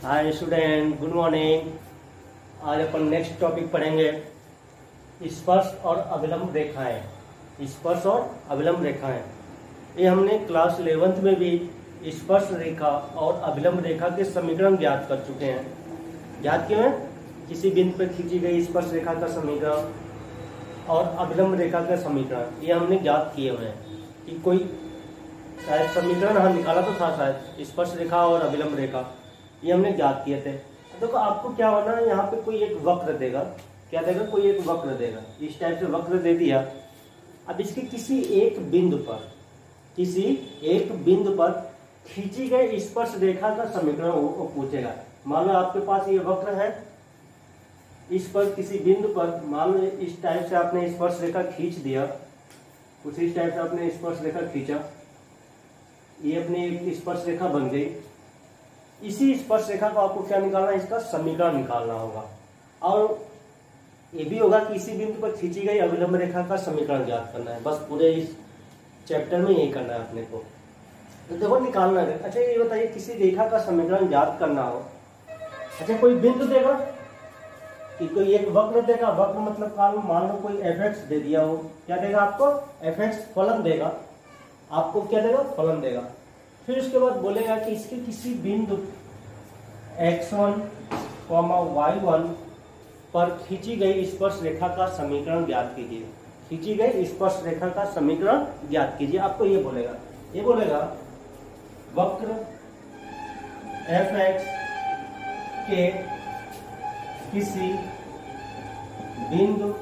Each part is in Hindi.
Hi student, good morning. आज अपन नेक्स्ट टॉपिक पढ़ेंगे स्पर्श और अभिलंब रेखाएं। स्पर्श और अभिलंब रेखाएं ये हमने क्लास 11th में भी स्पर्श रेखा और अभिलंब रेखा के समीकरण ज्ञात कर चुके हैं। ज्ञात क्यों है? किसी बिंदु पर खींची गई स्पर्श रेखा का समीकरण और अभिलंब रेखा का समीकरण ये हमने ज्ञात किए हुए हैं कि कोई शायद समीकरण हम निकाला तो था, शायद स्पर्श रेखा और अभिलंब रेखा ये हमने ज्ञात किए थे। देखो आपको क्या होना है, यहाँ पे कोई एक वक्र देगा। क्या देगा? कोई एक वक्र देगा। इस टाइप से वक्र दे दिया। अब इसके किसी एक बिंदु पर खींची गई स्पर्श रेखा का समीकरण वो पूछेगा। मान लो आपके पास ये वक्र है, इस पर किसी बिंदु पर मान लो इस टाइप से आपने स्पर्श रेखा खींच दिया, कुछ इस टाइप से आपने स्पर्श रेखा खींचा, ये अपनी एक स्पर्श रेखा बन गई। इसी स्पर्श रेखा को आपको क्या निकालना है? इसका समीकरण निकालना होगा। और ये भी होगा कि इसी बिंदु पर खींची गई अभिलंब रेखा का समीकरण ज्ञात करना है। बस पूरे इस चैप्टर में यही करना है अपने को। तो देखो निकालना है। अच्छा ये बताइए, किसी रेखा का समीकरण ज्ञात करना हो, अच्छा कोई बिंदु देगा कि कोई एक वक्र देगा। वक्र मतलब मान लो कोई fx दे दिया हो, क्या देगा आपको? fx फलन देगा। आपको क्या देगा? फलन देगा। फिर उसके बाद बोलेगा कि इसके किसी बिंदु x1, y1 पर खींची गई स्पर्श रेखा का समीकरण ज्ञात कीजिए। खींची गई स्पर्श रेखा का समीकरण ज्ञात कीजिए। आपको ये बोलेगा वक्र fx के किसी बिंदु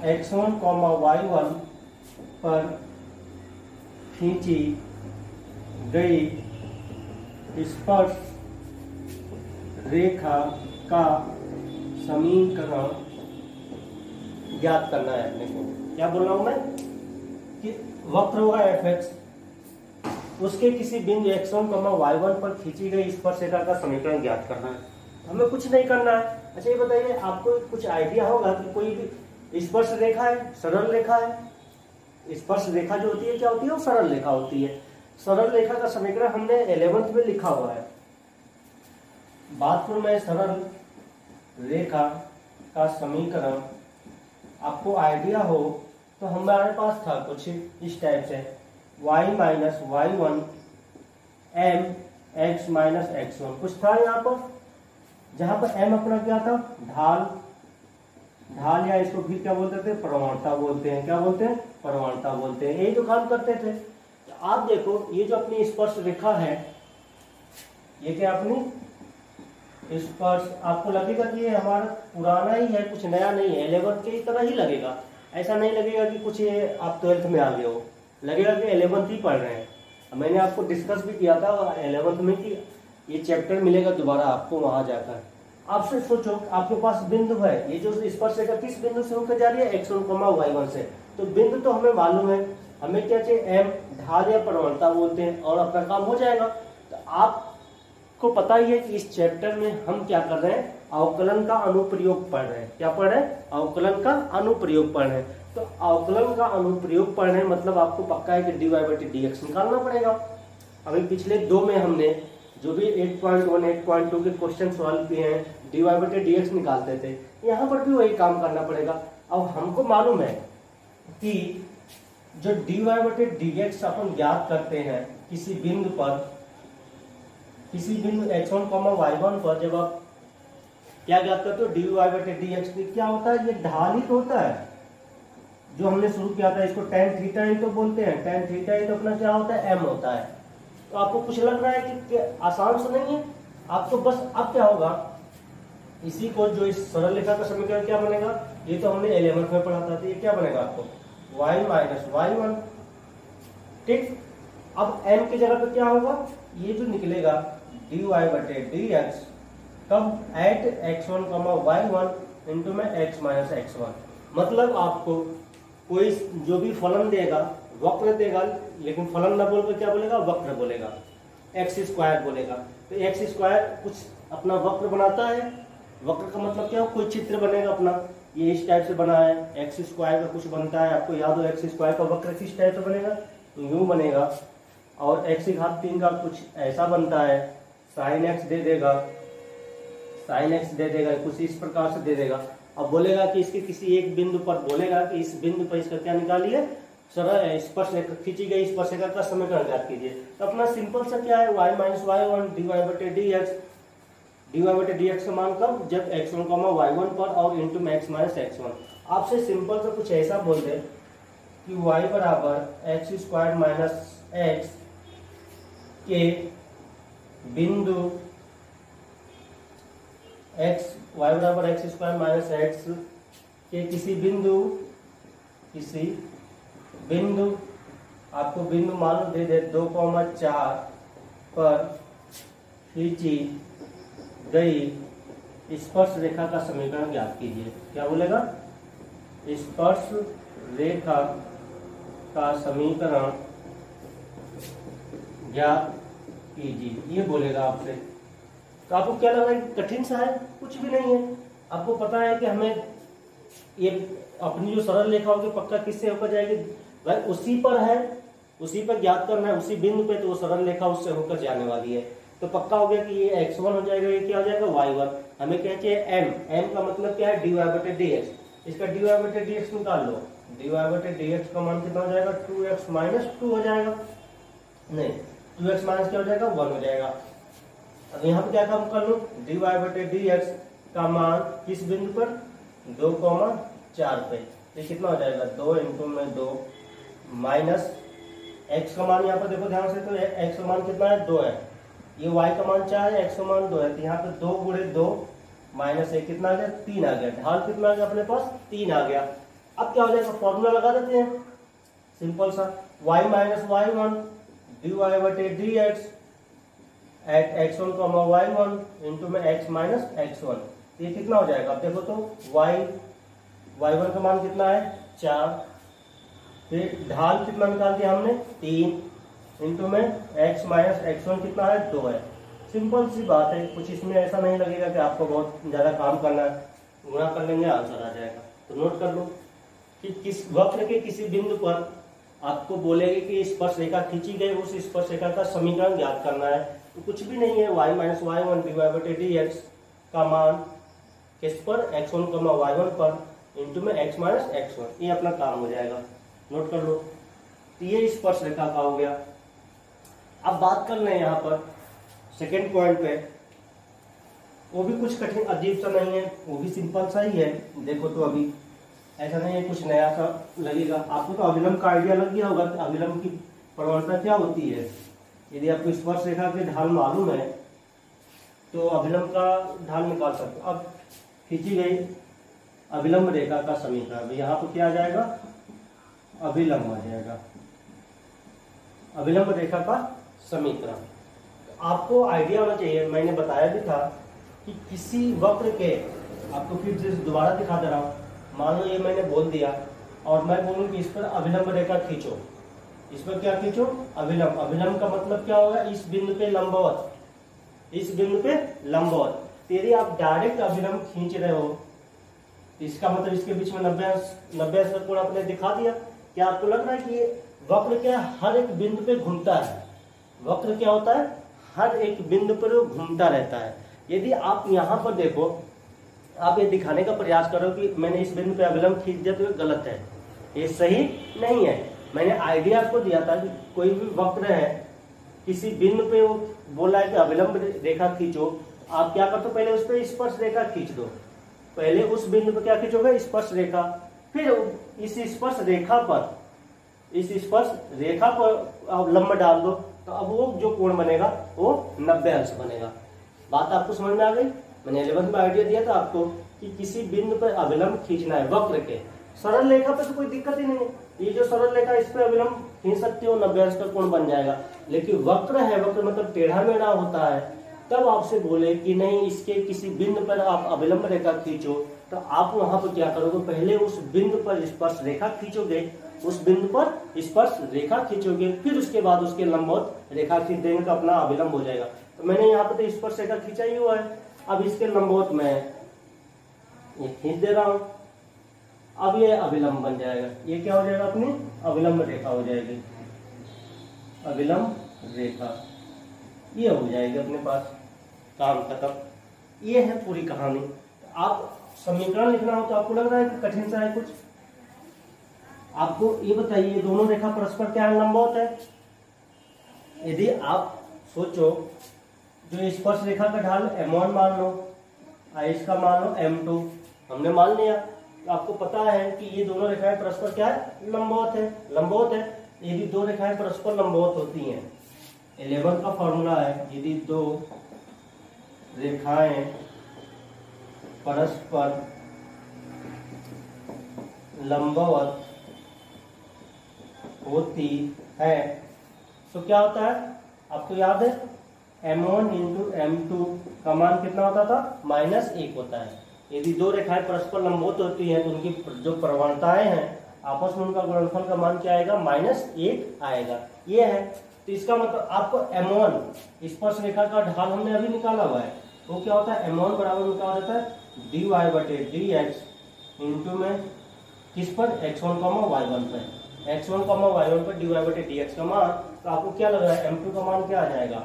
x1, y1 पर खींची गई स्पर्श रेखा का समीकरण ज्ञात करना है अपने को। क्या बोल रहा हूं मैं कि वक्र होगा fx, उसके किसी बिंदु x1, y1 पर खींची गई स्पर्श रेखा का समीकरण ज्ञात करना है। हमें कुछ नहीं करना है। अच्छा ये बताइए, आपको कुछ आइडिया होगा कि कोई भी स्पर्श रेखा है, सरल रेखा है। स्पर्श रेखा जो होती है क्या होती है? वो सरल रेखा होती है। सरल रेखा का समीकरण हमने 11th में लिखा हुआ है। बात करूं मैं सरल रेखा का समीकरण, आपको आइडिया हो तो हमारे पास था कुछ इस टाइप से y minus y1 m x minus x1 कुछ था यहाँ पर, जहां पर m अपना क्या था? ढाल या इसको फिर क्या बोलते थे? प्रवणता बोलते हैं। क्या बोलते हैं? प्रवणता बोलते हैं। यही तो काम करते थे। तो आप देखो ये जो अपनी स्पर्श रेखा है, ये क्या अपनी स्पर्श, आपको लगेगा कि ये हमारा पुराना ही है, कुछ नया नहीं है, 11th के तरह ही लगेगा। ऐसा नहीं लगेगा कि कुछ ये आप 12th में आ गए हो, लगेगा कि 11th ही पढ़ रहे हैं। मैंने आपको डिस्कस भी किया था 11th में कि ये चैप्टर मिलेगा दोबारा आपको वहां जाकर। आपसे सोचो आपके पास बिंदु है, ये जो स्पर्श रेखा किस बिंदु से होकर जा रही है? x1, y1 से। तो बिंदु तो हमें मालूम है, हमें क्या चाहिए? m, ढाल या प्रवणता बोलते हैं, और अपना काम हो जाएगा। तो आपको पता ही है कि इस चैप्टर में हम क्या कर रहे हैं? अवकलन का अनुप्रयोग पढ़ रहे हैं। क्या पढ़ रहे हैं? अवकलन का अनुप्रयोग पढ़ रहे हैं। तो अवकलन का अनुप्रयोग पढ़ रहे हैं मतलब आपको पक्का है कि dy/dx निकालना पड़ेगा। अभी पिछले दो में हमने जो भी 8.1, 8.2 के क्वेश्चन सॉल्व किए हैं, dy/dx निकालते थे। यहाँ पर भी वही काम करना पड़ेगा। अब हमको मालूम है कि जो dy/dx अपन ज्ञात करते हैं किसी बिंदु x1, y1 पर, जब आप क्या ज्ञात करते हो? dy/dx क्या होता है? ये ढाल ही तो होता है जो हमने शुरू किया था। इसको tan थीटा ही तो बोलते हैं। tan थीटा ही तो अपना क्या होता है? m होता है। तो आपको कुछ लग रहा है कि आसान से नहीं है आपको। बस अब क्या होगा, इसी को जो इस सरल रेखा का समीकरण क्या बनेगा? ये तो हमने 11th में पढ़ा था। तो ये क्या बनेगा आपको? y minus y1। ठीक। अब m की जगह पे क्या होगा? ये जो निकलेगा dy/dx कब? एट x1, y1 इंटू में x माइनस x1। मतलब आपको कोई जो भी फलन देगा, वक्र देगा, लेकिन फलन ना बोलकर क्या बोलेगा? वक्र बोलेगा, x² बोलेगा। तो x² कुछ अपना वक्र बनाता है। वक्र का मतलब क्या? कोई चित्र बनेगा अपना, ये इस टाइप से बना है। x² का कुछ बनता है, आपको याद हो x² का वक्र किस टाइप से बनेगा? तो यूं बनेगा। और x3 का कुछ ऐसा बनता है, साइन एक्स दे देगा, साइन एक्स दे देगा, कुछ इस प्रकार से दे देगा। अब बोलेगा कि इसके किसी एक बिंदु पर, बोलेगा कि इस बिंदु पर इसका क्या निकालिए, सरल स्पर्श रेखा खींची गई स्पर्श रेखा का समीकरण ज्ञात कीजिए। तो अपना सिंपल सा क्या है, y minus Y one dy बटे dx का मान कब, जब x1 y1 पर और इंटू में x माइनस x1। आपसे सिंपल सा कुछ ऐसा बोल दे कि y बराबर एक्स स्क्वायर माइनस एक्स के बिंदु x, y बराबर एक्स स्क्वायर माइनस एक्स के किसी बिंदु आपको बिंदु मालूम दे दे 2,4 पर खींची गई स्पर्श रेखा का समीकरण ज्ञात कीजिए। क्या बोलेगा, स्पर्श रेखा का समीकरण ज्ञात कीजिए, ये बोलेगा आपसे। तो आपको क्या लग रहा है, कठिन सा है? कुछ भी नहीं है। आपको पता है कि हमें ये अपनी जो सरल रेखा होगी पक्का किससे होकर जाएगी भाई, उसी पर है, उसी पर ज्ञात करना है, उसी बिंदु पे, तो वो सरल रेखा उससे होकर जाने वाली है। तो पक्का हो गया कि ये x1 हो जाएगा, ये क्या हो जाएगा y1। हमें क्या चाहिए m का मतलब क्या है, dy बटे dx। इसका dy बटे dx निकाल लो, dy बटे dx का मान कितना हो जाएगा, 2x माइनस 2 हो जाएगा, नहीं 2x माइनस क्या हो जाएगा, 1 हो जाएगा। अब यहाँ पे क्या काम कर लो, dy बटे dx का मान किस बिंदु पर, 2,4 पे, ये कितना हो जाएगा, 2 इंटू में 2 माइनस x का मान यहाँ पर देखो ध्यान से, तो x का मान कितना है, 2 है, ये y का मान 4 है, x का मान 2 है, तो यहाँ पे 2 गुणे 2 माइनस 1 कितना आ गया, 3 आ गया। ढाल कितना आ गया अपने पास, 3 आ गया। अब क्या हो जाएगा, फॉर्मूला लगा देते हैं सिंपल सा, y माइनस y1 dy बटे dx at x1 y1 into में x माइनस x1, ये कितना हो जाएगा। अब देखो तो y1 का मान कितना है, 4, फिर ढाल कितना निकाल दिया हमने, 3 इंटू में x माइनस x1 कितना है, 2 है। सिंपल सी बात है, कुछ इसमें ऐसा नहीं लगेगा कि आपको बहुत ज्यादा काम करना है, गुणा कर लेंगे आंसर आ जाएगा। तो नोट कर लो कि किस वक्र के किसी बिंदु पर आपको बोलेंगे कि स्पर्श रेखा खींची गई, उस स्पर्श रेखा का समीकरण ज्ञात करना है। तो कुछ भी नहीं है, y माइनस y1 dy बटे dx का मान किस पर, x1 y1 पर इंटू में x माइनस x1, ये अपना काम हो जाएगा। नोट कर लो, तो ये स्पर्श रेखा का हो गया। अब बात कर लें यहाँ पर सेकेंड पॉइंट पे, वो भी कुछ कठिन अजीब सा नहीं है, वो भी सिंपल सा ही है। देखो तो अभी ऐसा नहीं है कुछ नया सा लगेगा आपको। तो अभिलंब का आइडिया लग गया होगा कि अभिलंब की प्रवणता क्या होती है। यदि आपको स्पर्श रेखा के ढाल मालूम है तो अभिलंब का ढाल निकाल सकते हो। अब खींची गई अभिलंब रेखा का समीकरण, यहाँ पर क्या आ जाएगा, अभिलंब आ जाएगा, अभिलंब रेखा का समीकरण। आपको आइडिया होना चाहिए, मैंने बताया भी था कि किसी वक्र के, आपको फिर से दोबारा दिखा दे रहा हूँ, मान लो ये मैंने बोल दिया और मैं बोलूँ कि इस पर अभिलंब रेखा खींचो, इस पर क्या खींचो, अभिलंब। अभिलंब का मतलब क्या होगा, इस बिंदु पे लंबवत, इस बिंदु पे लंबवत। यदि आप डायरेक्ट अभिलंब खींच रहे हो, इसका मतलब इसके बीच में 90 अंश का कोण आपने दिखा दिया। क्या आपको लग रहा है कि ये वक्र क्या हर एक बिंदु पे घूमता है, वक्र क्या होता है, हर एक बिंदु पर घूमता रहता है। यदि आप यहाँ पर देखो, आप ये दिखाने का प्रयास करो कि मैंने इस बिंदु पे अभिलंब खींच दिया तो ये गलत है, ये सही नहीं है। मैंने आइडिया आपको दिया था कि कोई भी वक्र है, किसी बिंदु पे वो बोला है कि अभिलंब रेखा खींचो, आप क्या करते हो, पहले उस पर स्पर्श रेखा खींच दो। पहले उस बिंदु पे क्या खींचोगे, स्पर्श रेखा, फिर इस स्पर्श रेखा पर, इस स्पर्श रेखा पर लंब डाल दो, तो अब वो जो कोण बनेगा वो 90 अंश बनेगा। बात आपको समझ में आ गई। मैंने 11th में आइडिया दिया था आपको कि किसी बिंदु पर अभिलंब खींचना है वक्र के। सरल रेखा पे तो कोई दिक्कत ही नहीं है, ये जो सरल रेखा इस पे अभिलंब खींच सकते हो, 90 अंश का कोण बन जाएगा। लेकिन वक्र है, वक्र मतलब टेढ़ा मेढ़ा होता है, तब आपसे बोले कि नहीं इसके किसी बिंदु पर आप अभिलंब रेखा खींचो, तो आप वहां पर क्या करोगे, पहले उस बिंदु पर स्पर्श रेखा खींचोगे, उस बिंदु पर स्पर्श रेखा खींचोगे, फिर उसके बाद उसके लंबवत रेखा खींच देंगे तो अपना अभिलंब हो जाएगा। तो मैंने यहाँ पर तो स्पर्श रेखा खींचा ही हुआ है, अब इसके लंबवत मैं ये खींच दे रहा हूं, अब ये अभिलंब बन जाएगा। ये क्या हो जाएगा, अपनी अभिलंब रेखा हो जाएगी, अभिलंब रेखा ये हो जाएगी अपने पास। काम खत्म। ये है पूरी कहानी। आप समीकरण लिखना हो तो आपको लग रहा है कि कठिन सा है कुछ? आपको ये बताइए, दोनों रेखा परस्पर क्या है? लंबवत है। यदि आप सोचो, जो स्पर्श रेखा का ढाल m1 मान लो और इसका मान लो m2, हमने मान लिया। तो आपको पता है कि ये दोनों रेखाएं परस्पर क्या है? लंबवत है। लंबवत है, यदि दो रेखाएं परस्पर लंबवत होती हैं, 11 का फॉर्मूला है, यदि दो रेखाएं परस्पर लंबवत होती है तो क्या होता है? आपको याद है m1 इंटू m2 का मान कितना होता था? -1 होता है। यदि दो रेखाएं परस्पर लंबवत होती हैं तो उनकी जो प्रवणताएं हैं आपस में उनका गुणनफल का मान क्या आएगा? -1 आएगा। ये है। तो इसका मतलब आपको m1 स्पर्श रेखा का ढाल हमने अभी निकाला हुआ है, वो क्या होता है? m1 बराबर में क्या हो जाता है? dy/dx इंटू में किस पर? x1, y1 पर। x1, y1 पर dy/dx का मान। तो आपको क्या लग रहा है? m2 का मान क्या आ जाएगा?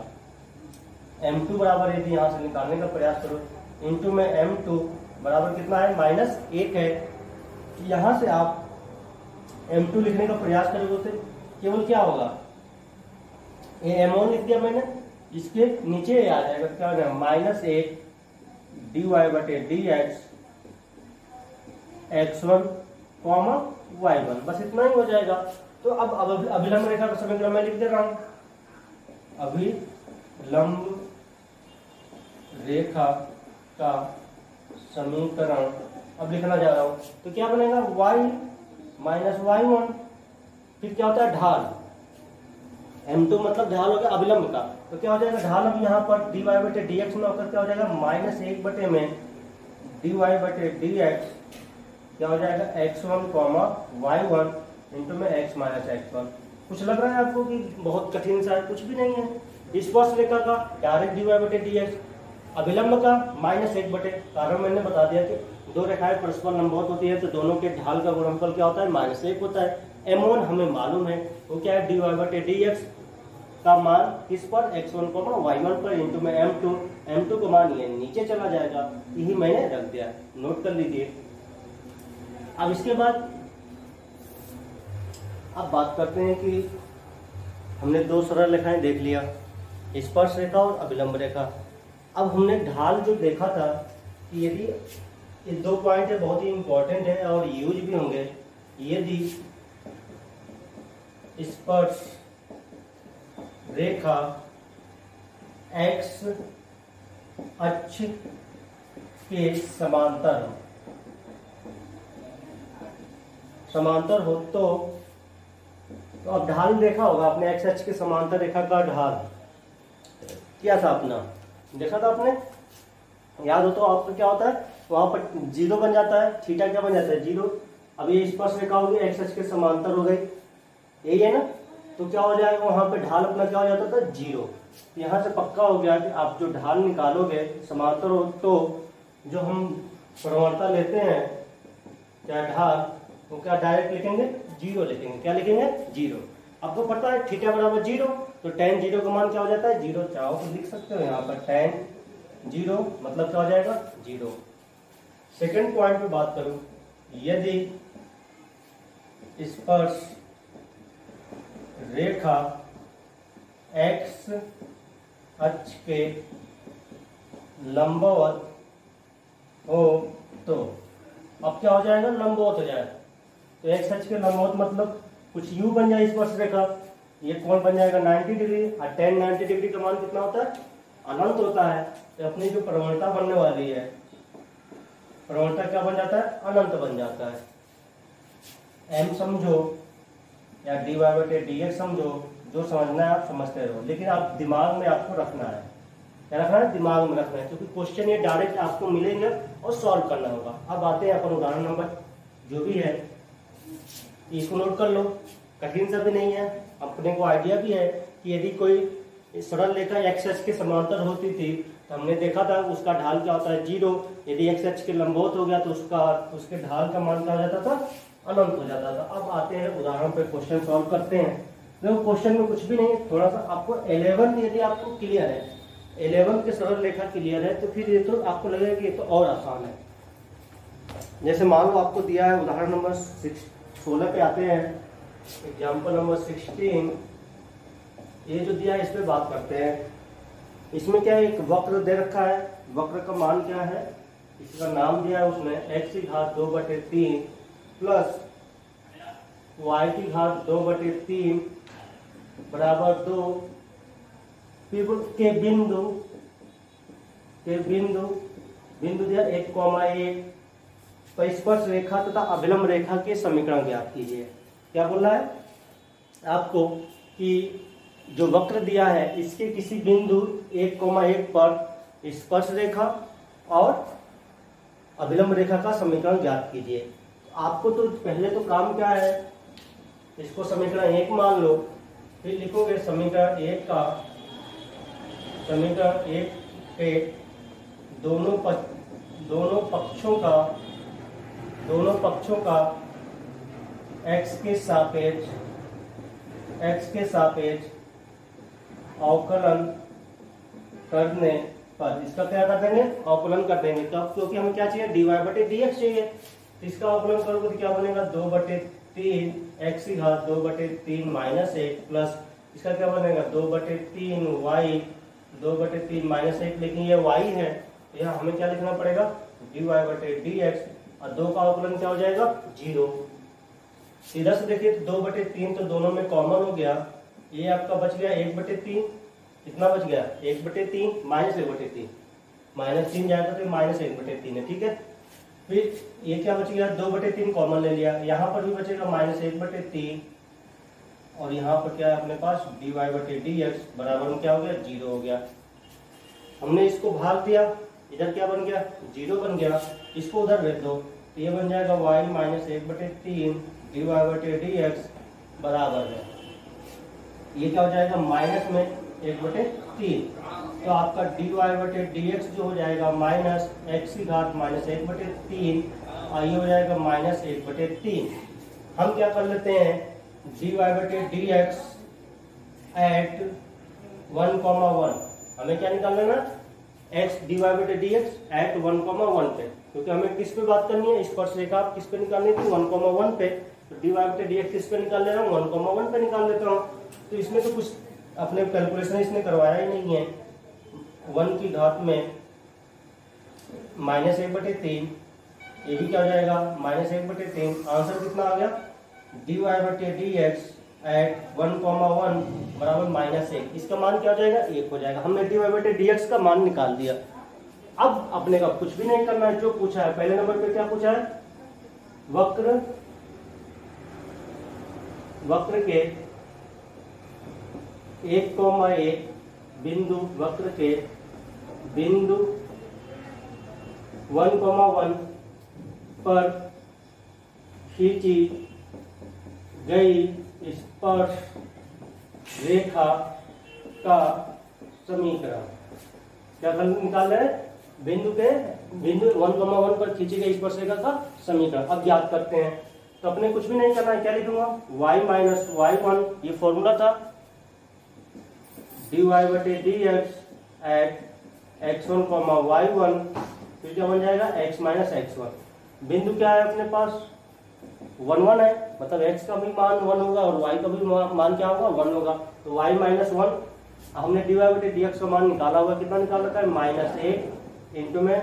m2 बराबर, यदि यहाँ से निकालने का प्रयास करो, इंटू में m2 बराबर कितना है? -1 है। यहाँ से आप m2 लिखने का प्रयास करोगे तो केवल क्या होगा? ये m1 लिख दिया मैंने, इसके नीचे आ जाएगा क्या हो जाएगा? -1 dy/dx x1, y1, बस इतना ही हो जाएगा। तो अब अभिलंब रेखा का समीकरण मैं लिख दे रहा हूं। अभिलंब रेखा का समीकरण अब लिखना जा रहा हूं। तो क्या बनेगा? y माइनस y1, फिर क्या होता है? ढाल। m2 मतलब ढाल हो गया अभिलंब का। तो क्या हो जाएगा? ढाल अब यहाँ पर dy/dx में होकर क्या हो जाएगा? -1 में dy/dx क्या हो जाएगा? x1, y1 इंटू में x माइनस x1। कुछ लग रहा है आपको कि बहुत कठिन सा है? कुछ भी नहीं है। स्पर्श रेखा का डायरेक्ट dy/dx, अभिलंब का -1 कारण मैंने बता दिया कि दो रेखाएं परस्पर लंबवत होती है तो दोनों के ढाल का गुणनफल क्या होता है? -1 होता है। m1 हमें मालूम है, वो क्या है? dy/dx का मान किस पर? x1, y1 पर इंटू में m2 का मान ये नीचे चला जाएगा। यही मैंने रख दिया, नोट कर लीजिए। अब इसके बाद अब बात करते हैं कि हमने दो सरल रेखाएं देख लिया, स्पर्श रेखा और अभिलंब रेखा। अब हमने ढाल जो देखा था कि यदि ये दो पॉइंट है, बहुत ही इंपॉर्टेंट है और यूज भी होंगे। यदि स्पर्श रेखा x अक्ष के समांतर हो तो अब ढाल देखा होगा आपने, x अक्ष के समांतर रेखा का ढाल क्या था अपना? देखा था आपने? याद हो तो आपको क्या होता है? वहां पर 0 बन जाता है, थीटा क्या बन जाता है? 0। अब ये स्पर्श रेखा होगी, x अक्ष के समांतर हो गई, यही है ना? तो क्या हो जाएगा? वहां पे ढाल अपना क्या हो जाता था? 0। यहाँ से पक्का हो गया कि आप जो ढाल निकालोगे समांतर हो तो जो हम प्रवणता लेते हैं क्या ढाल, तो क्या डायरेक्ट लिखेंगे? 0 लिखेंगे। क्या लिखेंगे? 0। आपको पता है थीटा बराबर 0, तो tan 0 का मान क्या हो जाता है? 0। चाहो तो लिख सकते हो यहाँ पर tan 0 मतलब क्या हो जाएगा? 0। सेकंड पॉइंट पे बात करूं, यदि स्पर्श रेखा x अक्ष के लंबवत हो तो अब क्या हो जाएगा? लंबवत हो जाएगा। तो x अक्ष के लंबवत मतलब कुछ u बन जाए स्पर्श रेखा, ये कोण बन जाएगा 90 डिग्री, और tan 90 डिग्री का मान कितना होता है? अनंत होता है। तो अपनी जो प्रवणता बनने वाली है, प्रवणता क्या बन जाता है? अनंत बन जाता है। m समझो या dy/dx समझो, जो समझना है आप समझते रहो, लेकिन आप दिमाग में आपको रखना है। क्या रखना है? दिमाग में रखना है, क्योंकि क्वेश्चन ये डायरेक्ट आपको मिलेंगे और सॉल्व करना होगा। अब आते हैं अपन उदाहरण नंबर जो भी है इसको नोट कर लो, कठिन सा भी नहीं है, अपने को आइडिया भी है कि यदि कोई सरल रेखा x अक्ष के समांतर होती थी तो हमने देखा था उसका ढाल क्या होता है? 0। यदि x अक्ष के लंबवत हो गया तो उसके ढाल का मान क्या हो जाता था? अनंत हो जाता था। अब आते हैं उदाहरण पे, क्वेश्चन सॉल्व करते हैं। देखो क्वेश्चन में कुछ भी नहीं है, थोड़ा सा आपको 11 यदि आपको क्लियर है 11 के सरल रेखा क्लियर है तो फिर ये तो आपको लगेगा कि ये तो और आसान है। जैसे मान लो आपको दिया है उदाहरण नंबर 16 पे आते हैं, एग्जाम्पल नंबर 16। ये जो दिया है इस पे बात करते हैं। इसमें क्या है, एक वक्र दे रखा है, वक्र का मान क्या है, इसका नाम दिया है उसने x की घात 2/3 प्लस y की घात 2/3 बराबर 2 के बिंदु दिया 1,1 पर स्पर्श रेखा तथा अभिलंब रेखा के समीकरण ज्ञात कीजिए। क्या बोल रहा है आपको कि जो वक्र दिया है इसके किसी बिंदु 1,1 पर स्पर्श रेखा और अभिलंब रेखा का समीकरण ज्ञात कीजिए। आपको तो पहले तो काम क्या है, इसको समीकरण 1 मान लो, फिर लिखोगे समीकरण 1 पे दोनों पक्षों का x के सापेक्ष अवकलन करने पर, इसका क्या कर देंगे, अवकलन कर देंगे। तब क्योंकि हमें क्या चाहिए, dy/dx चाहिए, इसका अवकलन करोगे तो क्या बनेगा 2/3 x की घात 2/3 -1 प्लस इसका क्या बनेगा 2/3 y 2/3 -1, लेकिन ये y है तो यहाँ हमें क्या लिखना पड़ेगा dy/dx, और 2 का अवकलन क्या हो जाएगा 0। सीधा से देखिए 2/3 तो दोनों में कॉमन हो गया, ये आपका बच गया 1/3, कितना बच गया 1/3 -1/3, -3 जाएगा तो -1/3 है, ठीक है। फिर ये क्या बच गया 2/3 कॉमन ले लिया, यहाँ पर भी बचेगा -1/3 और यहाँ पर क्या है अपने पास dy/dx बराबर में क्या हो गया 0 हो गया। हमने इसको भाग दिया, इधर क्या बन गया 0 बन गया, इसको उधर भेज दो तो ये बन जाएगा y -1/3 dy/dx बराबर है, ये क्या हो जाएगा माइनस में 1/3, तो आपका dy/dx जो हो जाएगा -x की घात -1/3 और ये हो जाएगा -1/3। हम क्या कर लेते हैं dy/dx एट 1,1, हमें क्या निकाल लेना x dy/dx एट 1,1 पे, क्योंकि हमें किस पे बात करनी है, स्पर्श रेखा आप किस पे निकालनी थी 1,1 पे, तो dy/dx किस पे निकाल ले रहा हूँ 1,1 पे निकाल लेता हूँ। तो इसमें तो कुछ अपने कैलकुलेशन इसने करवाया ही नहीं है, 1 की घात में -1/3, ये भी क्या हो जाएगा -1/3, आंसर कितना आ गया dy/dx एट 1,1 बराबर -1, इसका मान क्या हो जाएगा 1 हो जाएगा। हमने dy/dx का मान निकाल दिया। अब अपने का कुछ भी नहीं करना है, जो पूछा है पहले नंबर पे क्या पूछा है, वक्र के 1,1 बिंदु, वक्र के बिंदु 1,1 पर खींची गई स्पर्श रेखा का समीकरण। क्या निकाल रहे हैं, बिंदु 1,1 पर खींची गई स्पर्श रेखा का समीकरण। अब ज्ञात करते हैं, तो अपने कुछ भी नहीं करना है, क्या लिखूंगा y - y1, ये फॉर्मूला था dy/dx एट x1, y1, फिर क्या बन जाएगा x - x1। बिंदु क्या है अपने पास 1,1 है, मतलब x का भी मान 1 होगा और y का भी मान क्या होगा 1 होगा, तो y - 1, हमने dy/dx का मान निकाला होगा, कितना निकाल रखा है -1 इंटू में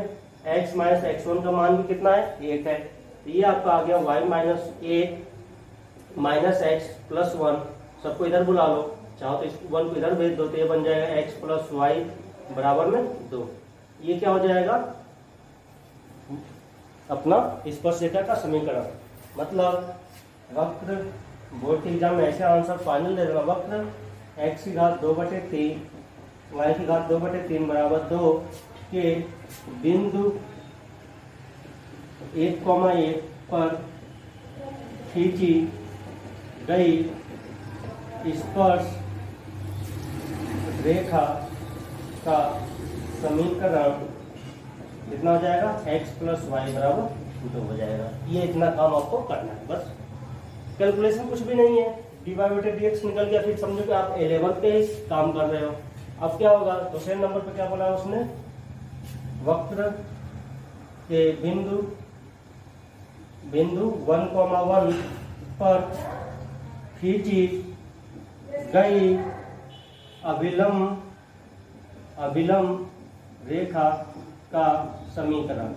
x - x1 का मान भी कितना है 1 है, तो ये आपका आ गया y - x प्लस 1, सबको इधर बुला लो, चाहो तो इस 1 को इधर भेज दो तो ये बन जाएगा x प्लस y बराबर में 2। ये क्या हो जाएगा अपना स्पर्श रेखा का समीकरण। मतलब वक्र, बोर्ड के एग्जाम में ऐसे आंसर फाइनल दे देगा, वक्र x की घात 2/3 y की घात 2/3 बराबर 2 के बिंदु 1,1 पर खींची गई स्पर्श रेखा का समीकरण कितना हो जाएगा x प्लस वाई बराबर 2 हो जाएगा। ये इतना काम आपको करना है, बस कैलकुलेशन कुछ भी नहीं है, dy/dx निकल गया, फिर समझो कि आप 11 पे ही काम कर रहे हो। अब क्या होगा, दूसरे नंबर पे क्या बोला उसने, वक्र के बिंदु 1,1 पर खींची गई अभिलंब रेखा का समीकरण।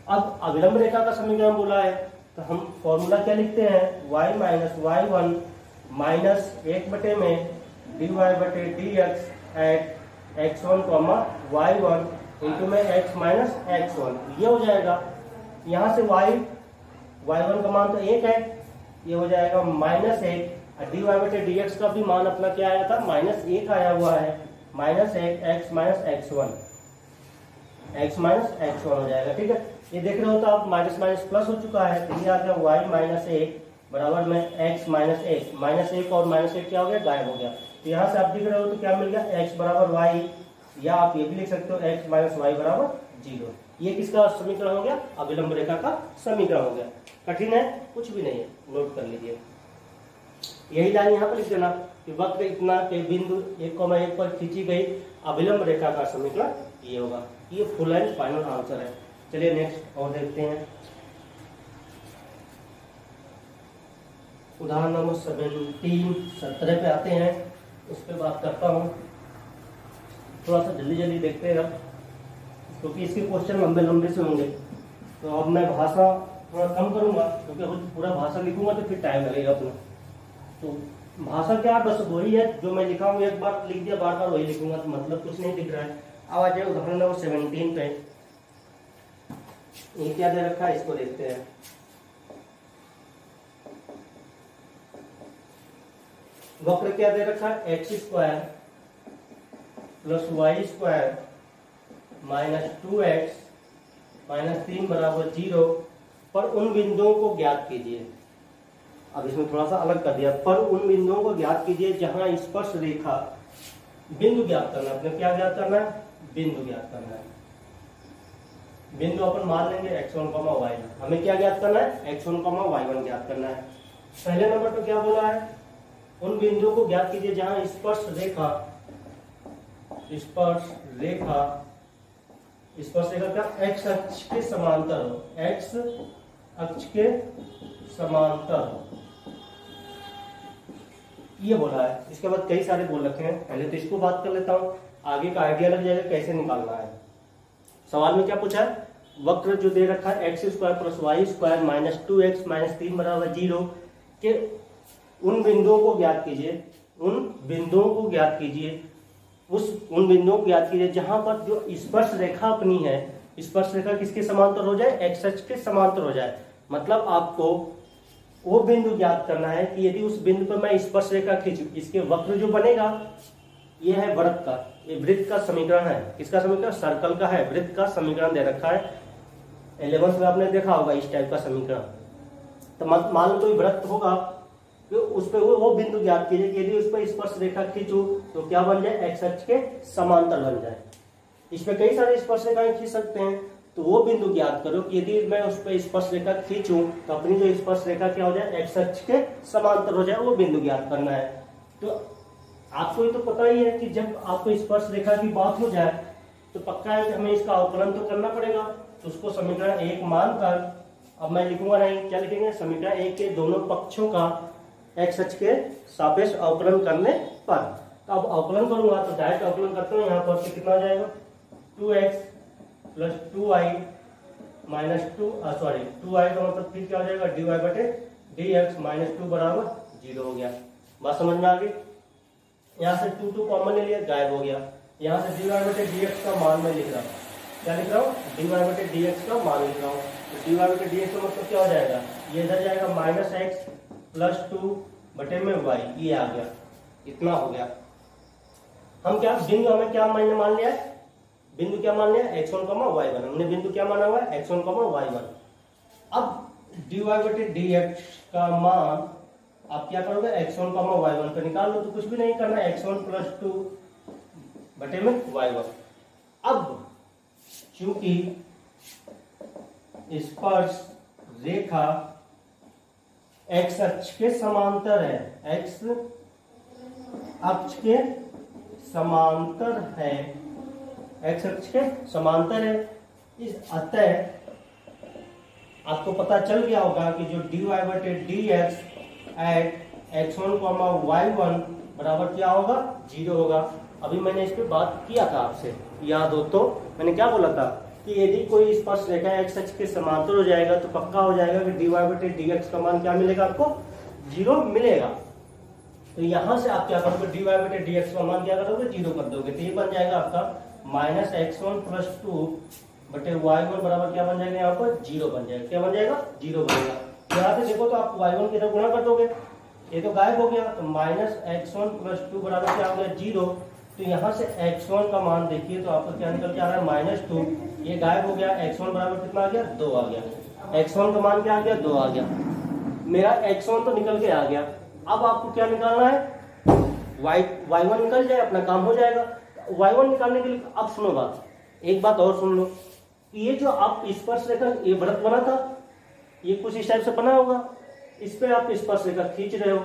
अब अभिलंब रेखा का समीकरण बोला है तो हम फॉर्मूला क्या लिखते हैं, y माइनस y1 माइनस 1 में dy/dx at x1, y1 into में x माइनस x1, ये हो जाएगा। यहाँ से y1 का मान तो 1 है, ये हो जाएगा -1, dy/dx का भी मान अपना क्या आया था, -1 आया हुआ है, -1 x माइनस x1 हो जाएगा। ठीक है, ये देख रहे हो तो आप माइनस माइनस प्लस हो चुका है, तो ये आ गया y माइनस 1 बराबर में x माइनस 1, -1 और -1 क्या हो गया, गायब हो गया। तो यहाँ से आप देख रहे हो तो क्या मिल गया, x बराबर y, या आप ये भी लिख सकते हो x माइनस y बराबर 0। ये किसका समीकरण हो गया, अभिलंब रेखा का समीकरण हो गया। कठिन है, कुछ भी नहीं है, नोट कर लीजिए। यही लाइन यहाँ पर लिख देना कि वक्र इतना के बिंदु 1,1 पर खींची गई अभिलंब रेखा का समीकरण ये होगा। ये फुल एंड फाइनल आंसर है। चलिए नेक्स्ट और देखते हैं, उदाहरण नंबर 17 पे आते हैं, उस पर बात करता हूँ। थोड़ा सा जल्दी जल्दी देखते हैं अब, क्योंकि इसके क्वेश्चन लंबे लंबे से होंगे। तो अब मैं भाषा थोड़ा कम करूँगा, क्योंकि पूरा भाषा लिखूंगा तो फिर टाइम लगेगा अपना। तो भाषा क्या, बस वही है जो मैं लिखा हूँ, एक बार लिख दिया, बार बार वही लिखूंगा, तो मतलब कुछ नहीं दिख रहा है। अब आ जाए उदाहरण नंबर 17 पे। ये क्या दे रखा है, इसको देखते हैं। वक्र क्या दे रखा है, x² plus y² minus 2x minus 3 बराबर 0 पर उन बिंदुओं को ज्ञात कीजिए। अब इसमें थोड़ा सा अलग कर दिया, पर उन बिंदुओं को ज्ञात कीजिए जहां स्पर्श रेखा, बिंदु ज्ञात करना है, अपने क्या ज्ञात करना है, बिंदु ज्ञात करना है। बिंदु अपन मान लेंगे x1, y1, हमें क्या ज्ञात करना है, x1, y1 ज्ञात करना है। पहले नंबर पर क्या बोला है, उन बिंदुओं को ज्ञात कीजिए जहां स्पर्श रेखा का x अक्ष के समांतर हो, x अक्ष के समांतर हो, ये बोला है। इसके बाद कई सारे बोल रखे हैं, पहले तो इसको बात कर लेता हूं, आगे का आइडिया लग जाएगा कैसे निकालना है। सवाल में क्या पूछा है, वक्र जो दे रखा है x² plus y² minus 2x minus 3 बराबर 0 के उन बिंदुओं को ज्ञात कीजिए, उन बिंदुओं को ज्ञात कीजिए जहां पर जो स्पर्श रेखा अपनी है, स्पर्श रेखा किसके समांतर हो जाए, x अक्ष के समांतर हो जाए। मतलब आपको वो बिंदु ज्ञात करना है कि यदि उस बिंदु पर मैं स्पर्श रेखा खींचूं, इसके वक्र जो बनेगा, ये है वृत्त का, ये वृत्त का समीकरण है। किसका समीकरण, सर्कल का है, वृत्त का समीकरण दे रखा है। 11th में आपने देखा होगा इस टाइप का समीकरण। तो मान लो कोई वृत्त होगा, तो उस पर वो बिंदु ज्ञात कीजिए कि यदि उस पर स्पर्श रेखा खींचूं तो क्या बन जाए, x अक्ष के समांतर बन जाए। इस पे कई सारे स्पर्श रेखाएं खींच सकते हैं, तो वो बिंदु ज्ञात करो कि यदि मैं उस पर स्पर्श रेखा खींचूं तो अपनी जो स्पर्श रेखा क्या हो जाए, x अक्ष के समांतर हो जाए, वो बिंदु ज्ञात करना है। तो आपको ये तो पता ही है कि जब आपको स्पर्श रेखा की बात हो जाए तो पक्का है कि हमें इसका अवकलन तो करना पड़ेगा। तो उसको समीकरण 1 मानकर, अब मैं लिखूंगा नहीं, क्या लिखेंगे, समीकरण 1 के दोनों पक्षों का x अक्ष के सापेक्ष अवकलन करने पर। तो अब अवकलन करूंगा तो डायरेक्ट अवकलन करते हैं, यहाँ पर कितना हो जाएगा, 2x plus 2y minus 2y का मतलब फिर क्या हो जाएगा, dy/dx माइनस 2 बराबर 0 हो गया। बात समझ में आ गई। यहाँ से 2 कॉमन ले लिया, गायब हो गया। यहाँ से dy/dx का मान मैं लिख रहा हूँ, क्या लिख रहा हूँ, dy/dx का मान लिख रहा हूँ। तो dy/dx का मतलब क्या हो जाएगा, ये इधर जाएगा -x प्लस 2/y, ये आ गया, इतना हो गया। हम क्या बिंदु, हमें क्या मैंने मान लिया है, बिंदु क्या मान लिया, x1, y1, हमने बिंदु क्या माना हुआ है, x1, y1। अब dy/dx का मान आप क्या करोगे, x1, y1 पे निकाल लो, तो कुछ भी नहीं करना है, x1 प्लस 2/y1। अब चूंकि स्पर्श रेखा x अक्ष के समांतर है, x अक्ष के समांतर है, एक्स अक्ष के समांतर है। इस अतः आपको पता चल गया होगा कि जो dy/dx एट x1, y1 बराबर क्या होगा, 0 होगा। अभी मैंने इस पे बात किया था आपसे, याद हो तो मैंने क्या बोला था कि यदि कोई स्पर्श रेखा एक्स अक्ष के समांतर हो जाएगा तो पक्का हो जाएगा कि dy/dx का मान क्या मिलेगा, आपको 0 मिलेगा। तो यहां से आप क्या करोगे, dy/dx का मान क्या करोगे, 0 कर दोगे। तो ये बन जाएगा आपका -x1 + 2/y1 बराबर क्या बन जाएगा, यहाँ पर 0 बन जाएगा। क्या बन जाएगा, 0 बनेगा। यहाँ से देखो तो आप y1 की तरफ गुणा कर दोगे, ये तो गायब हो गया। तो -x1 + 2 बराबर क्या हो गया, 0। तो यहाँ से x1 का मान देखिए तो आपका क्या निकल के आ रहा है, -2। ये गायब हो गया, x1 बराबर कितना आ गया, 2 आ गया। x1 का मान क्या आ गया, 2 आ गया। मेरा x1 तो निकल के आ गया। अब आपको क्या निकालना है, y1 निकल जाए, अपना काम हो जाएगा। y1 निकालने के लिए अब सुनो बात, एक बात और सुन लो। ये जो आप स्पर्श रेखा, ये वृत्त बना था, ये कुछ इस टाइप से बना होगा, इस पे आप स्पर्श रेखा खींच रहे हो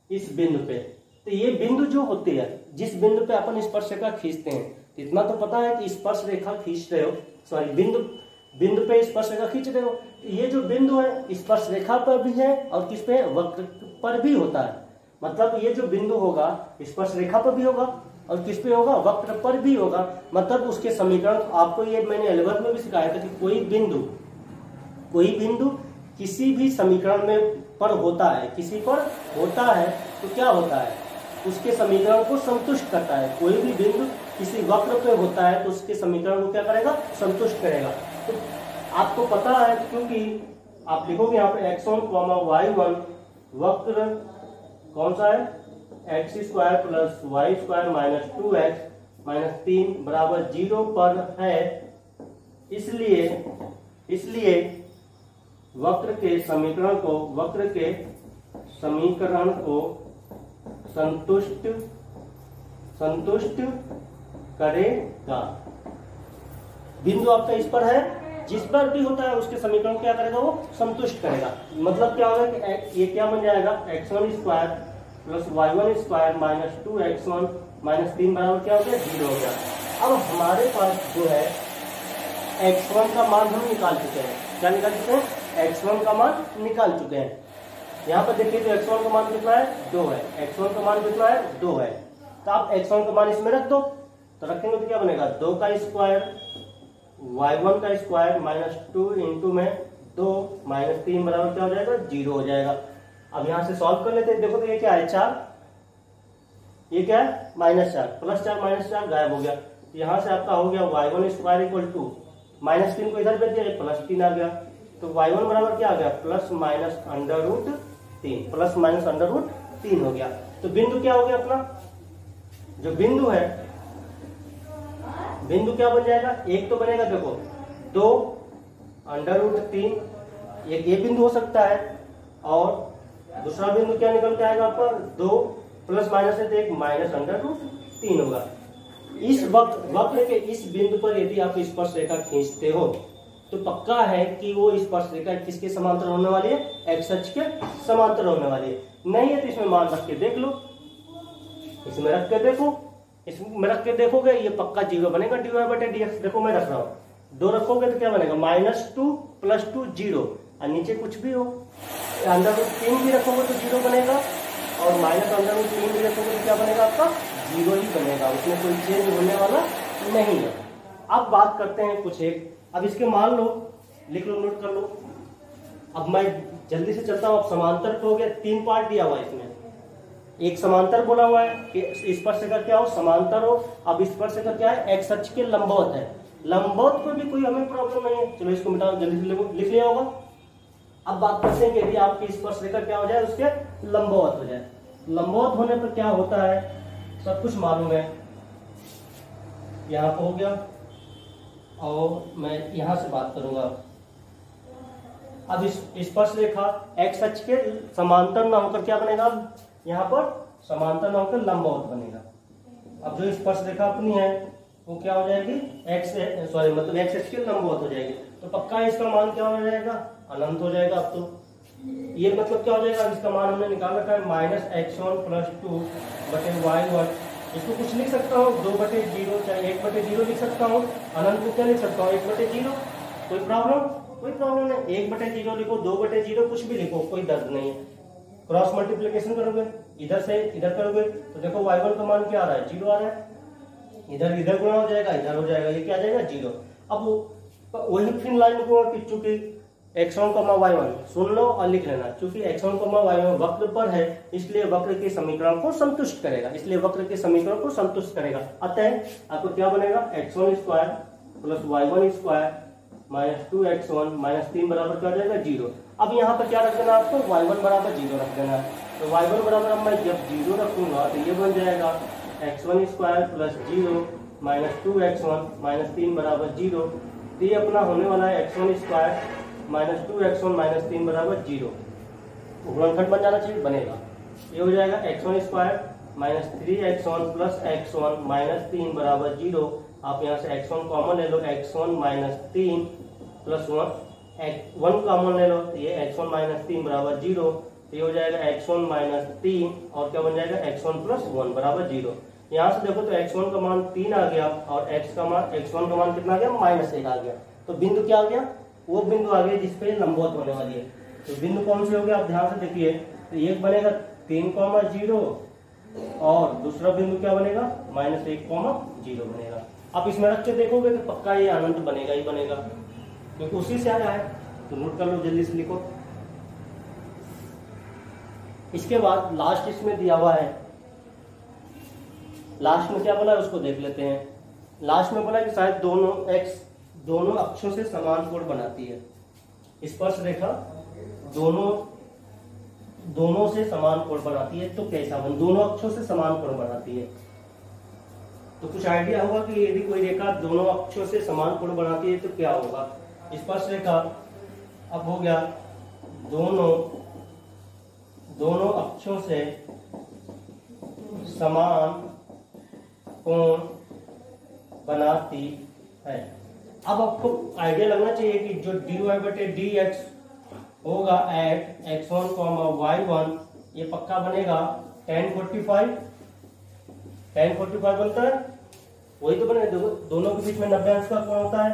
इस बिंदु पे। तो ये बिंदु जो होती है, जिस बिंदु पे अपन स्पर्श रेखा खींचते हैं, इतना तो पता है कि स्पर्श रेखा खींच रहे हो, सॉरी बिंदु पे स्पर्श रेखा खींच रहे हो। तो ये जो बिंदु है स्पर्श रेखा पर भी है और किस पे, वक्र पर भी होता है। मतलब ये जो बिंदु होगा स्पर्श रेखा पर भी होगा और किस पे होगा, वक्र पर भी होगा। मतलब उसके समीकरण आपको ये मैंने 11th में भी सिखाया था कि कोई बिंदु किसी भी समीकरण में पर होता है, किसी पर होता है तो क्या होता है, उसके समीकरण को संतुष्ट करता है। कोई भी बिंदु किसी वक्र पे होता है तो उसके समीकरण को क्या करेगा, संतुष्ट करेगा। तो आपको पता है, क्योंकि आप लिखोगे यहाँ पे x1, y1 वक्र कौन सा है, x² + y² - 2x - 3 बराबर 0 पर है। इसलिए वक्र के समीकरण को संतुष्ट करेगा। बिंदु आपका इस पर है, जिस पर भी होता है उसके समीकरण को क्या करेगा, वो संतुष्ट करेगा। मतलब क्या होगा कि ये क्या बन जाएगा, x1² + y1² - 2x1 - 3 बराबर क्या हो गया, 0 हो गया। अब हमारे पास जो है x1 का मान हम निकाल चुके हैं। क्या निकाल चुके हैं, x1 का मान निकाल चुके हैं। यहाँ पर देखिए तो x1 का मान कितना है, 2 है। x1 का मान कितना है, 2 है। तो आप x1 का मान इसमें रख दो, तो रखेंगे तो क्या बनेगा, 2 का स्क्वायर y1 का स्क्वायर -2 इंटू में 2 - 3 बराबर क्या हो जाएगा, 0 हो जाएगा। अब यहाँ से सॉल्व कर लेते हैं। देखो तो ये क्या है, 4, ये क्या है, -4, +4 - 4 गायब हो गया। तो यहाँ से आपका हो गया y1² = -3 को इधर भेज दिया, +3 आ गया। तो y1 बराबर क्या आ गया, ±√3 हो गया। तो बिंदु क्या हो गया अपना, जो बिंदु है, बिंदु क्या बन जाएगा, एक तो बनेगा, देखो 2 √3, ये बिंदु हो सकता है। और दूसरा बिंदु क्या निकल के आएगा आपका, 2 ± है तो एक -√3 होगा। इस वक्र के इस बिंदु पर यदि आप स्पर्श रेखा खींचते हो तो पक्का है कि वो स्पर्श रेखा किसके समांतर होने वाली है, एक्स अक्ष के समांतर होने वाली है। नहीं है तो इसमें मान रख के देख लो, इसमें रख के देखो, इसमें रख के देखोगे ये पक्का 0 बनेगा dy/dx। देखो मैं रख रहा हूँ, 2 रखोगे तो क्या बनेगा, -2 + 2 0, और नीचे कुछ भी हो, √3 भी रखोगे तो 0 बनेगा, और -√3 भी रखोगे तो क्या बनेगा, आपका 0 ही बनेगा, उसमें कोई चेंज होने वाला नहीं है। अब बात करते हैं कुछ एक, अब इसके मान लो, लिख लो, नोट कर लो। अब मैं जल्दी से चलता हूँ। अब समांतर तो हो गया, 3 पार्ट दिया हुआ है इसमें। एक समांतर बोला हुआ है कि स्पर्श रेखा क्या हो, समांतर हो। अब स्पर्श रेखा क्या है, एक्स अक्ष के लंबवत है। लंबवत पर भी कोई हमें प्रॉब्लम नहीं है, चलो इसको मिटाओ, जल्दी से लिख लिया होगा। अब बात करते हैं कि यदि आपकी स्पर्श रेखा क्या हो जाए, उसके लंबवत हो जाए। लंबवत होने पर क्या होता है, सब कुछ मालूम है। यहाँ पर हो गया, और मैं यहां से बात करूंगा। अब स्पर्श रेखा एक्स अक्ष के समांतर ना होकर क्या बनेगा, यहाँ पर समांतर ना होकर लंबवत बनेगा। अब जो स्पर्श रेखा अपनी है वो क्या हो जाएगी, एक्स अक्ष के लंबवत हो जाएगी। तो पक्का इसका मान क्या हो जाएगा, अनंत हो जाएगा। अब तो ये मतलब क्या हो जाएगा, इसका मान हमने निकाल रखा है -x1 + 2/y1 इसको कुछ लिख सकता हूँ 2/0 चाहे 1/0 लिख सकता हूँ, अनंत को क्या लिख सकता हूँ 1/0। कोई प्रॉब्लम नहीं, 1/0 लिखो 2/0 कुछ भी लिखो, कोई दर्द नहीं है। क्रॉस मल्टीप्लिकेशन करोगे, इधर से इधर करोगे तो देखो y1 का मान क्या आ रहा है 0 आ रहा है, इधर इधर गुणा हो जाएगा, इधर हो जाएगा, ये क्या आ जाएगा 0। अब वही फिर लाइन को चूंकि x1, y1 सुन लो और लिख लेना, चूंकि x1, y1 वक्र पर है इसलिए वक्र के समीकरण को संतुष्ट करेगा, इसलिए वक्र के समीकरण को संतुष्ट करेगा। अतः आपको क्या बनेगा x1 square plus y1 square minus 2x1 minus 3 बराबर क्या आ जाएगा 0। अब यहाँ पर क्या रख देना आपको y1 बराबर 0 रख देना है। तो y1 बराबर अब मैं जब 0 रखूंगा तो ये बन जाएगा x1 square plus 0 minus 2x1 minus 3 बराबर 0। तो ये अपना होने वाला है x1 square minus 2x1 minus 3 बराबर 0। गुणनखंड बन जाना चाहिए, बनेगा। ये हो जाएगा x1 square minus 3x1 plus x1 minus 3 बराबर 0। आप यहाँ से x1 कॉमन ले लो, x1 माइनस 3 प्लस 1 कॉमन ले लो, तो ये x1 माइनस 3 बराबर 0। तो ये हो जाएगा x1 माइनस 3 और क्या बन जाएगा x1 प्लस 1 बराबर 0। यहाँ से देखो तो x1 का मान 3 आ गया और x1 का मान कितना आ गया -1 आ गया। तो बिंदु क्या आ गया, वो बिंदु आ गया जिसपे लंबवत होने वाली है। तो बिंदु कौन से हो गया आप ध्यान से देखिए, तो एक बनेगा 3,0 और दूसरा बिंदु क्या बनेगा -1,0 बनेगा। आप इसमें रख के देखोगे तो पक्का ये अनंत बनेगा ही बनेगा, क्योंकि उसी से आया है। तो नोट कर लो, जल्दी से लिखो। इसके बाद लास्ट इसमें दिया हुआ है, लास्ट में क्या बोला है उसको देख लेते हैं। लास्ट में बोला कि शायद दोनों अक्षों से समान कोण बनाती है। स्पर्श रेखा दोनों से समान कोण बनाती है, तो कैसा बन, दोनों अक्षों से समान कोण बनाती है। तो कुछ आइडिया होगा कि यदि कोई रेखा दोनों अक्षों से समान कोण बनाती है तो क्या होगा। स्पर्श रेखा अब हो गया दोनों अक्षों से समान कोण बनाती है। अब आपको आइडिया लगना चाहिए कि जो dy/dx होगा एट x1, y1 ये पक्का बनेगा tan 45 बनता है, वही तो बने। दोनों के बीच में 90 अंश का कोण होता है,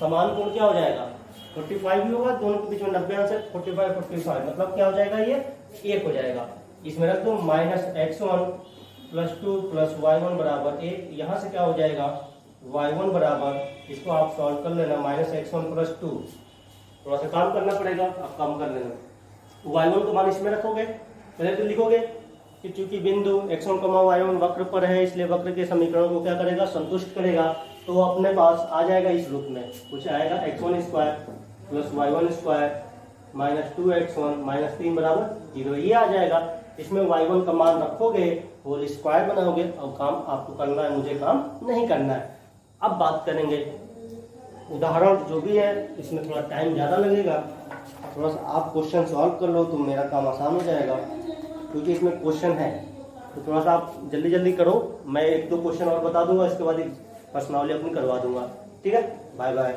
समान कोण क्या हो जाएगा 45 ही होगा। दोनों के बीच में 90 अंश है, 45 मतलब क्या हो जाएगा, ये 1 हो जाएगा। इसमें रख दो -x1 प्लस 2 प्लस y1 बराबर 1। यहाँ से क्या हो जाएगा y1 बराबर, इसको आप सॉल्व कर लेना -x1 प्लस 2। थोड़ा सा काम करना पड़ेगा, आप काम कर लेना। y1 को मान इसमें रखोगे, पहले तो लिखोगे कि चूंकि बिंदु x1, y1 वक्र पर है इसलिए वक्र के समीकरण को क्या करेगा, संतुष्ट करेगा। तो अपने पास आ जाएगा इस रूप में, कुछ आएगा x1 square plus y1 square minus 2x1 minus 3 बराबर 0, ये आ जाएगा। इसमें y1 का मान रखोगे, होल स्क्वायर बनाओगे, और काम आपको करना है, मुझे काम नहीं करना है। अब बात करेंगे उदाहरण जो भी है, इसमें थोड़ा टाइम ज़्यादा लगेगा, थोड़ा सा आप क्वेश्चन सॉल्व कर लो तो मेरा काम आसान हो जाएगा, क्योंकि इसमें क्वेश्चन है। तो थोड़ा सा आप जल्दी जल्दी करो, मैं 1-2 क्वेश्चन और बता दूंगा, इसके बाद एक प्रश्नावली अपनी करवा दूंगा। ठीक है, बाय बाय।